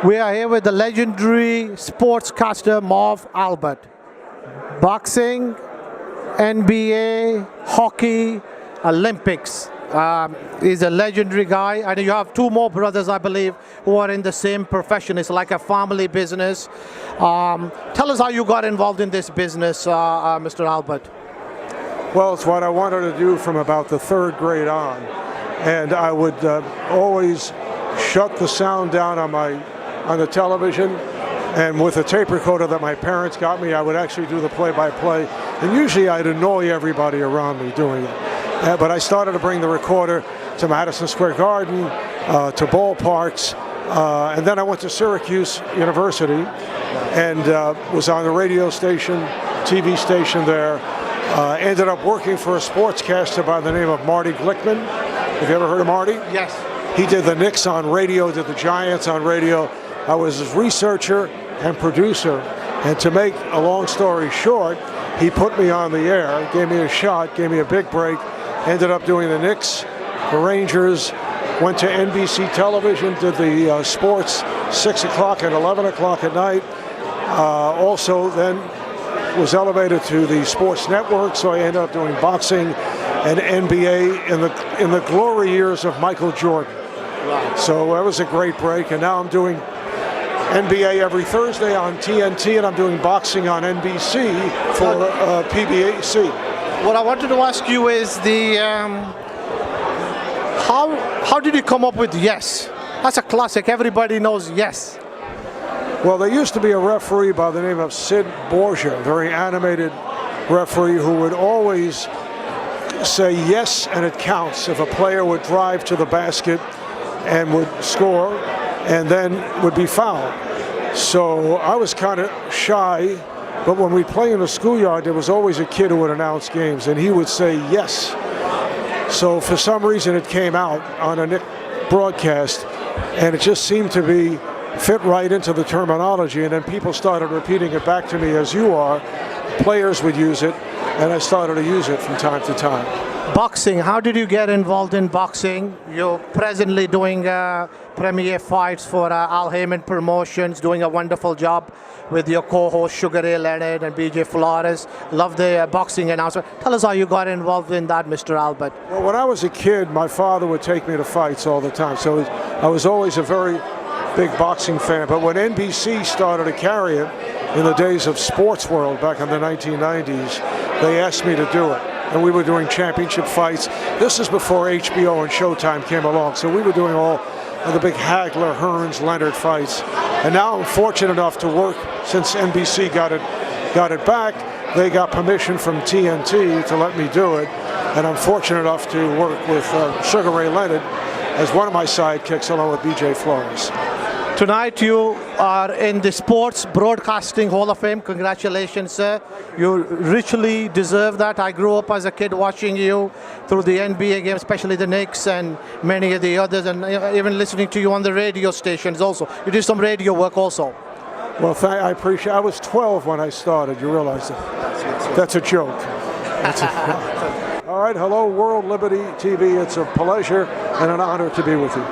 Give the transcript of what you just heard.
We are here with the legendary sportscaster Marv Albert. Boxing, NBA, hockey, Olympics. He's a legendary guy, and you have two more brothers, I believe, who are in the same profession. It's like a family business. Tell us how you got involved in this business, Mr. Albert. Well, it's what I wanted to do from about the third grade on, and I would always shut the sound down on the television, and with a tape recorder that my parents got me, I would actually do the play-by-play, and usually I'd annoy everybody around me doing it. But I started to bring the recorder to Madison Square Garden, to ballparks, and then I went to Syracuse University and was on the radio station, TV station there. Ended up working for a sportscaster by the name of Marty Glickman. Have you ever heard of Marty? Yes. He did the Knicks on radio, did the Giants on radio. I was his researcher and producer, and to make a long story short, he put me on the air, gave me a shot, gave me a big break, ended up doing the Knicks, the Rangers, went to NBC television, did the sports 6 o'clock and 11 o'clock at night. Also then was elevated to the sports network, so I ended up doing boxing and NBA in the glory years of Michael Jordan. Right. So that was a great break, and now I'm doing NBA every Thursday on TNT, and I'm doing boxing on NBC for PBC. What I wanted to ask you is how did you come up with Yes? That's a classic. Everybody knows Yes. Well, there used to be a referee by the name of Sid Borgia, a very animated referee who would always say yes and it counts if a player would drive to the basket and would score and then would be fouled. So I was kind of shy, but when we play in the schoolyard, there was always a kid who would announce games, and he would say yes. So for some reason it came out on a Knick broadcast, and it just seemed to be fit right into the terminology, and then people started repeating it back to me as you are. Players would use it, and I started to use it from time to time. Boxing, how did you get involved in boxing? You're presently doing premier fights for Al Heyman Promotions, doing a wonderful job with your co-host Sugar Ray Leonard and BJ Flores. Love the boxing announcer. Tell us how you got involved in that, Mr. Albert. Well, when I was a kid, my father would take me to fights all the time, so I was always a very big boxing fan. But when NBC started to carry it in the days of Sports World back in the 1990s, they asked me to do it. And we were doing championship fights. This is before HBO and Showtime came along, so we were doing all of the big Hagler, Hearns, Leonard fights. And now I'm fortunate enough to work, since NBC got it back, they got permission from TNT to let me do it. And I'm fortunate enough to work with Sugar Ray Leonard as one of my sidekicks, along with BJ Flores. Tonight you are in the Sports Broadcasting Hall of Fame. Congratulations, sir. You richly deserve that. I grew up as a kid watching you through the NBA games, especially the Knicks and many of the others, and even listening to you on the radio stations also. You did some radio work also. Well, I appreciate it. I was 12 when I started. You realize that? That's a joke. All right. Hello, World Liberty TV. It's a pleasure and an honor to be with you.